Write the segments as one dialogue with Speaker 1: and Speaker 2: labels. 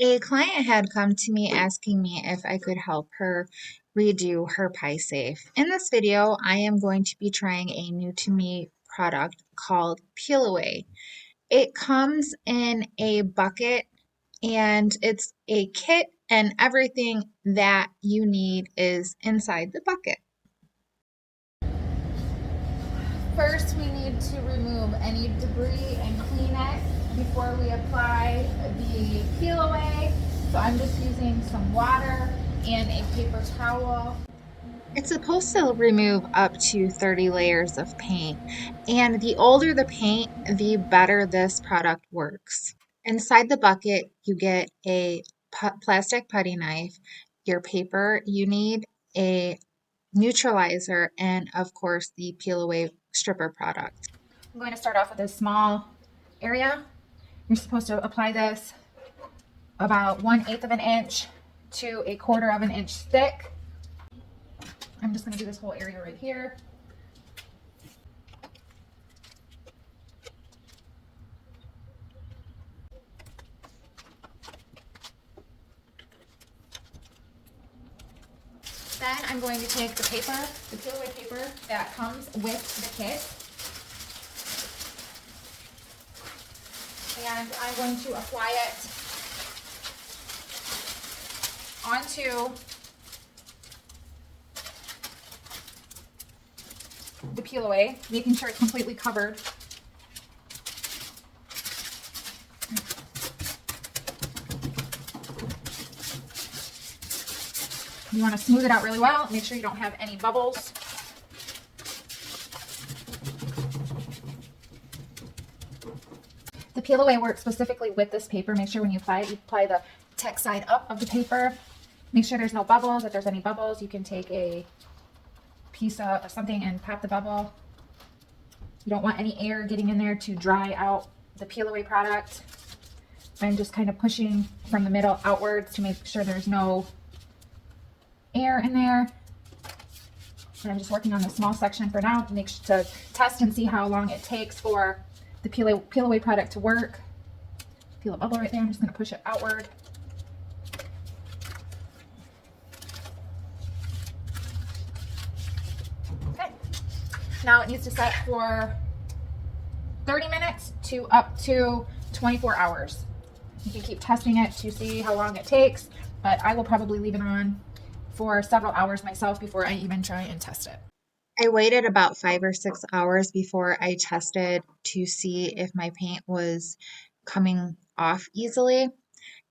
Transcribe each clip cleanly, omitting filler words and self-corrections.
Speaker 1: A client had come to me asking me if I could help her redo her pie safe. In this video, I am going to be trying a new to me product called Peel Away. It comes in a bucket and it's a kit, and everything that you need is inside the bucket.
Speaker 2: First, we need to remove any debris and clean it before we apply the peel away. So I'm just using some water and a paper towel.
Speaker 1: It's supposed to remove up to 30 layers of paint, and the older the paint, the better this product works. Inside the bucket, you get a plastic putty knife, your paper, you need a neutralizer, and of course, the peel away stripper product.
Speaker 2: I'm going to start off with a small area. You're supposed to apply this about 1/8 of an inch to 1/4 of an inch thick. I'm just going to do this whole area right here. Then I'm going to take the paper, the peel away paper that comes with the kit, and I'm going to apply it onto the peel away, making sure it's completely covered. You want to smooth it out really well. Make sure you don't have any bubbles. The peel away works specifically with this paper. Make sure when you apply it, you apply the tech side up of the paper. Make sure there's no bubbles. If there's any bubbles, you can take a piece of something and pop the bubble. You don't want any air getting in there to dry out the peel away product. I'm just kind of pushing from the middle outwards to make sure there's no air in there. And I'm just working on the small section for now to test and see how long it takes for the peel away product to work. Feel a bubble right there. I'm just going to push it outward. Okay. Now it needs to set for 30 minutes to up to 24 hours. You can keep testing it to see how long it takes, but I will probably leave it on for several hours myself before I even try and test it.
Speaker 1: I waited about 5 or 6 hours before I tested to see if my paint was coming off easily,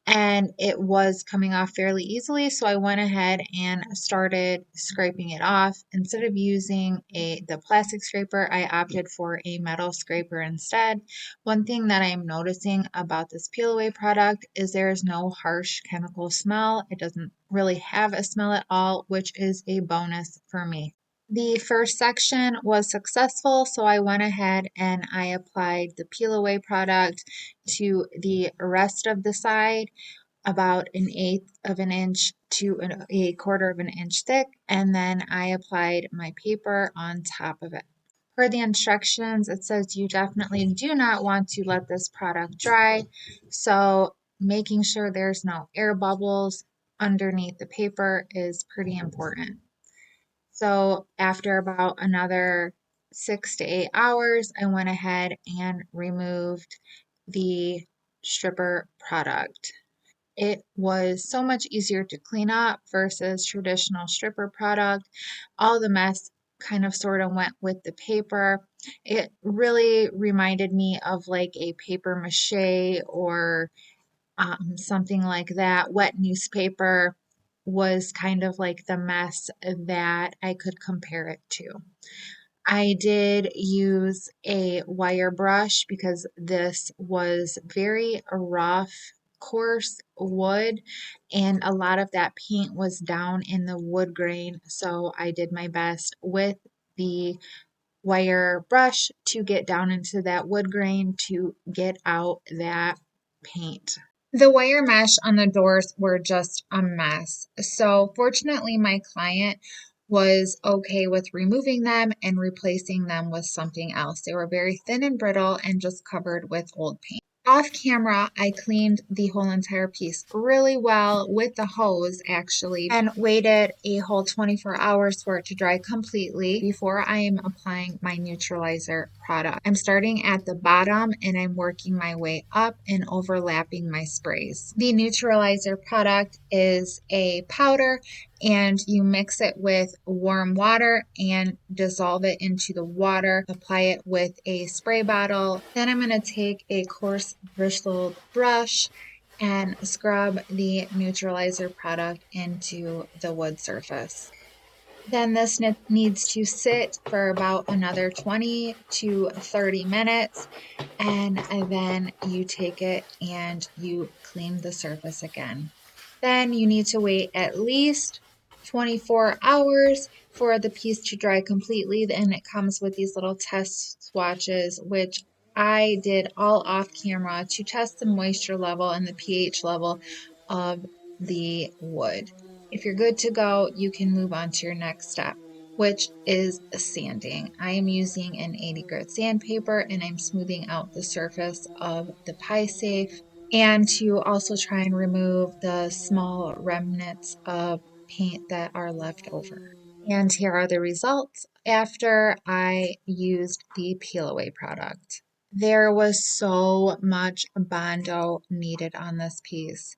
Speaker 1: and it was coming off fairly easily, so I went ahead and started scraping it off. Instead of using the plastic scraper, I opted for a metal scraper instead. One thing that I'm noticing about this peel away product is there is no harsh chemical smell. It doesn't really have a smell at all, which is a bonus for me. The first section was successful, so I went ahead and I applied the peel away product to the rest of the side, about 1/8 of an inch to 1/4 of an inch thick, and then I applied my paper on top of it. Per the instructions, it says you definitely do not want to let this product dry, so making sure there's no air bubbles underneath the paper is pretty important. So after about another 6 to 8 hours, I went ahead and removed the stripper product. It was so much easier to clean up versus traditional stripper product. All the mess kind of sort of went with the paper. It really reminded me of like a paper mache or something like that. Wet newspaper was kind of like the mess that I could compare it to. I did use a wire brush because this was very rough, coarse wood, and a lot of that paint was down in the wood grain. So I did my best with the wire brush to get down into that wood grain to get out that paint. The wire mesh on the doors were just a mess. So fortunately, my client was okay with removing them and replacing them with something else. They were very thin and brittle and just covered with old paint. Off camera, I cleaned the whole entire piece really well with the hose actually, and waited a whole 24 hours for it to dry completely before I am applying my neutralizer product. I'm starting at the bottom and I'm working my way up and overlapping my sprays. The neutralizer product is a powder, and you mix it with warm water and dissolve it into the water. Apply it with a spray bottle. Then I'm going to take a coarse bristled brush and scrub the neutralizer product into the wood surface. Then this needs to sit for about another 20 to 30 minutes, and then you take it and you clean the surface again. Then you need to wait at least 24 hours for the piece to dry completely. And it comes with these little test swatches, which I did all off camera to test the moisture level and the pH level of the wood. If you're good to go, you can move on to your next step, which is sanding. I am using an 80 grit sandpaper and I'm smoothing out the surface of the pie safe, and to also try and remove the small remnants of paint that are left over. And here are the results after I used the peel away product. There was so much Bondo needed on this piece.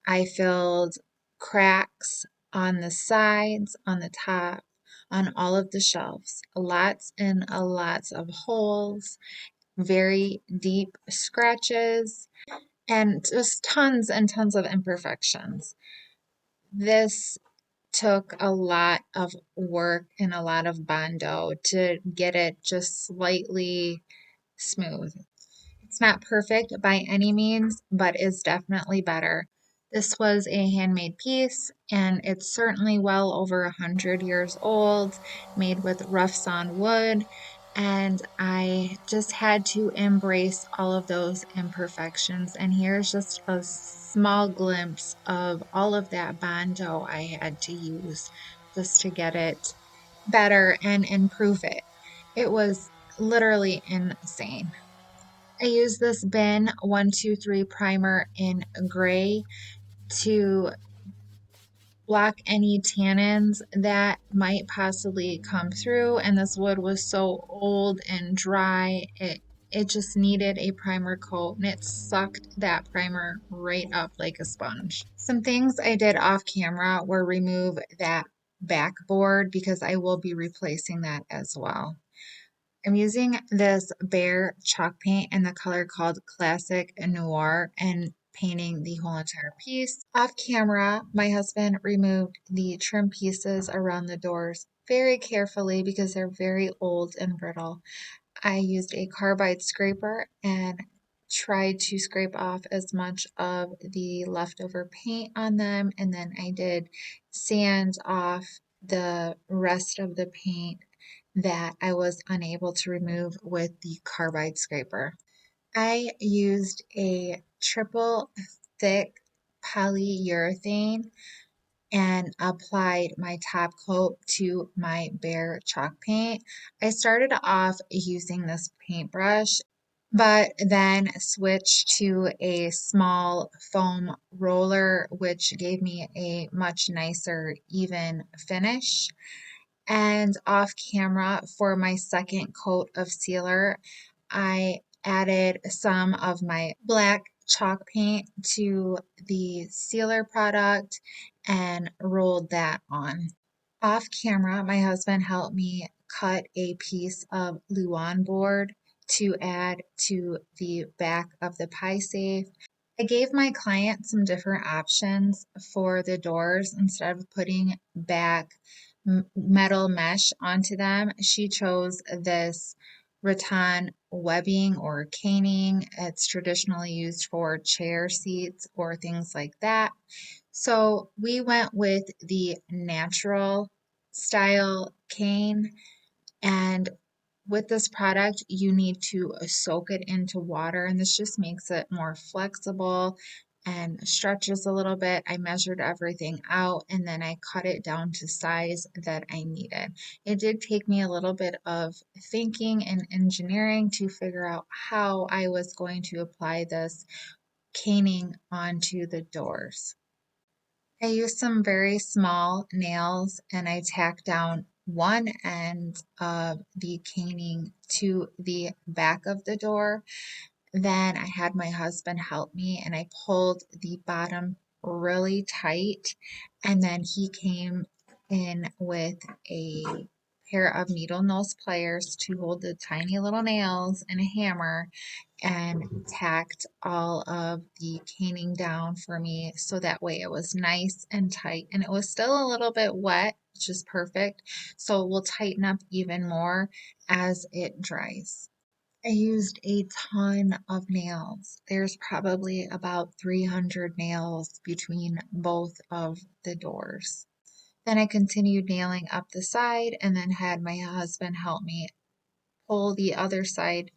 Speaker 1: I filled cracks on the sides, on the top, on all of the shelves. Lots and lots of holes, very deep scratches, and just tons and tons of imperfections. This took a lot of work and a lot of Bondo to get it just slightly smooth. It's not perfect by any means, but is definitely better. This was a handmade piece, and it's certainly well over 100 years old, made with rough sawn wood, and I just had to embrace all of those imperfections. And here's just a small glimpse of all of that Bondo I had to use just to get it better and improve it. It was literally insane. I use this bin 123 primer in gray to block any tannins that might possibly come through. And this wood was so old and dry, it just needed a primer coat, and it sucked that primer right up like a sponge. Some things I did off camera were remove that backboard because I will be replacing that as well. I'm using this Behr chalk paint in the color called Classic Noir and painting the whole entire piece. Off camera, my husband removed the trim pieces around the doors very carefully because they're very old and brittle. I used a carbide scraper and tried to scrape off as much of the leftover paint on them, and then I did sand off the rest of the paint that I was unable to remove with the carbide scraper. I used a triple thick polyurethane and applied my top coat to my Behr chalk paint. I started off using this paintbrush, but then switched to a small foam roller, which gave me a much nicer, even finish. And off camera for my second coat of sealer, I added some of my black chalk paint to the sealer product and rolled that on. Off camera, my husband helped me cut a piece of Luan board to add to the back of the pie safe. I gave my client some different options for the doors. Instead of putting back metal mesh onto them, she chose this rattan webbing or caning. It's traditionally used for chair seats or things like that. So we went with the natural style cane, and with this product, you need to soak it into water, and this just makes it more flexible and stretches a little bit. I measured everything out and then I cut it down to size that I needed. It did take me a little bit of thinking and engineering to figure out how I was going to apply this caning onto the doors. I used some very small nails and I tacked down one end of the caning to the back of the door. Then I had my husband help me and I pulled the bottom really tight. And then he came in with a pair of needle nose pliers to hold the tiny little nails and a hammer and tacked all of the caning down for me so that way it was nice and tight and it was still a little bit wet, which is perfect. So it will tighten up even more as it dries. I used a ton of nails. There's probably about 300 nails between both of the doors. Then I continued nailing up the side and then had my husband help me pull the other side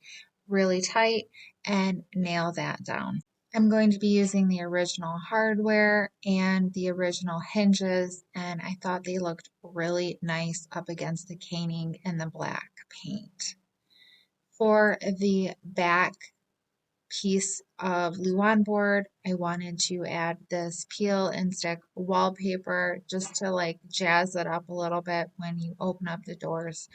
Speaker 1: really tight and nail that down. I'm going to be using the original hardware and the original hinges, and I thought they looked really nice up against the caning and the black paint. For the back piece of Luan board, I wanted to add this peel and stick wallpaper just to like jazz it up a little bit when you open up the doors.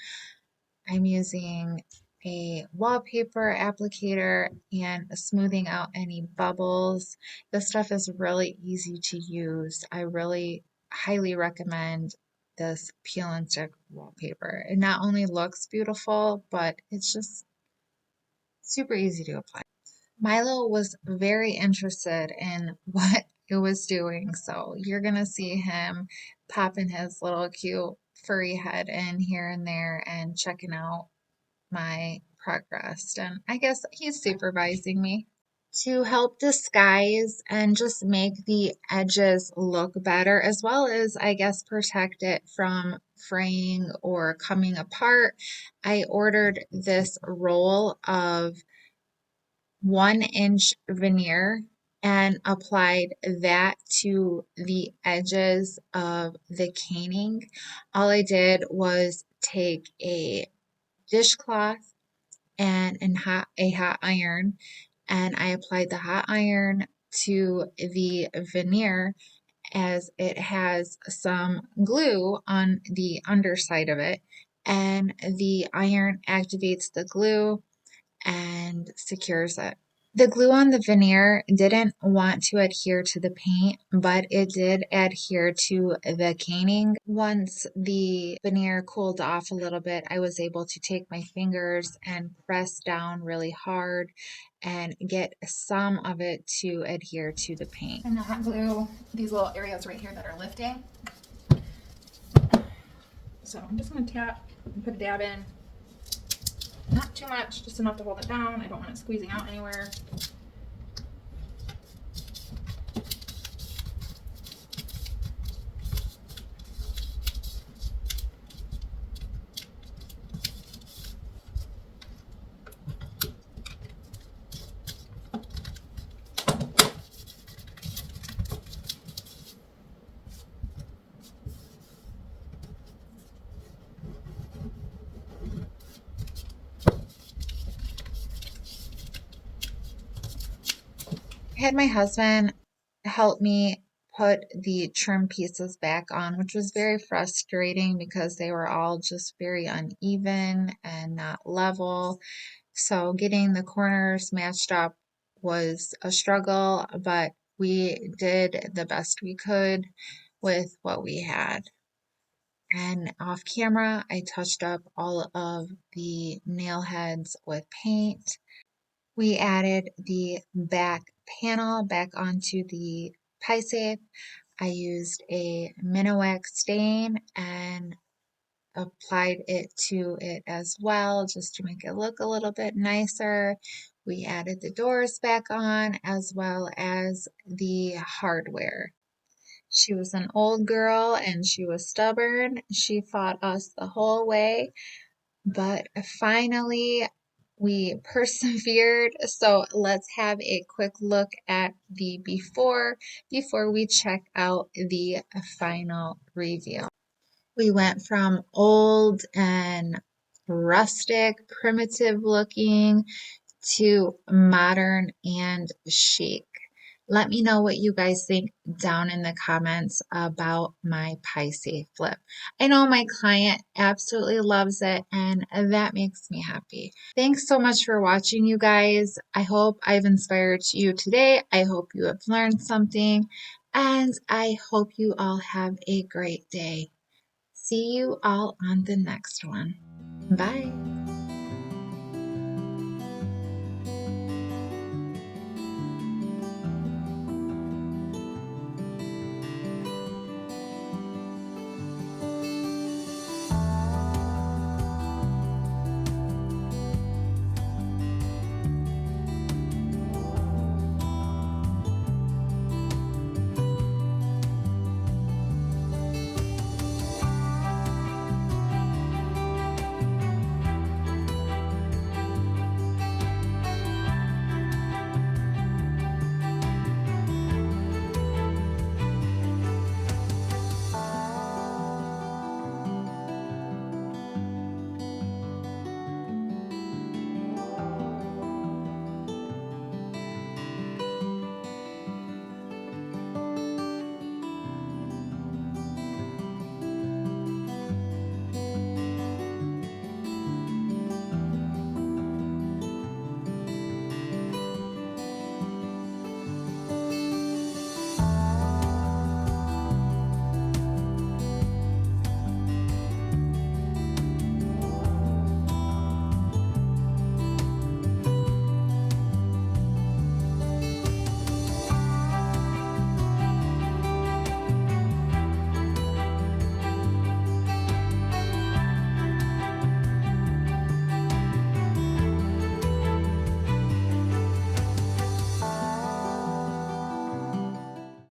Speaker 1: I'm using a wallpaper applicator and smoothing out any bubbles. This stuff is really easy to use. I really highly recommend this peel and stick wallpaper. It not only looks beautiful, but it's just super easy to apply. Milo was very interested in what it was doing, so you're gonna see him popping his little cute furry head in here and there and checking out my progress. And I guess he's supervising me to help disguise and just make the edges look better, as well as, I guess, protect it from fraying or coming apart. I ordered this roll of 1 inch veneer and applied that to the edges of the caning. All I did was take a dishcloth and a hot iron, and I applied the hot iron to the veneer as it has some glue on the underside of it, and the iron activates the glue and secures it. The glue on the veneer didn't want to adhere to the paint, but it did adhere to the caning. Once the veneer cooled off a little bit, I was able to take my fingers and press down really hard and get some of it to adhere to the paint.
Speaker 2: And the hot glue, these little areas right here that are lifting. So I'm just going to tap and put a dab in. Not too much, just enough to hold it down. I don't want it squeezing out anywhere.
Speaker 1: I had my husband help me put the trim pieces back on, which was very frustrating because they were all just very uneven and not level. So getting the corners matched up was a struggle, but we did the best we could with what we had. And off camera, I touched up all of the nail heads with paint. We added the back panel back onto the pie safe. I used a Minnowax stain and applied it to it as well, just to make it look a little bit nicer. We added the doors back on as well as the hardware. She was an old girl and she was stubborn. She fought us the whole way, but finally We persevered. So let's have a quick look at the before we check out the final review. We went from old and rustic, primitive looking to modern and chic. Let me know what you guys think down in the comments about my pie safe flip. I know my client absolutely loves it, and that makes me happy. Thanks so much for watching, you guys. I hope I've inspired you today. I hope you have learned something, and I hope you all have a great day. See you all on the next one. Bye.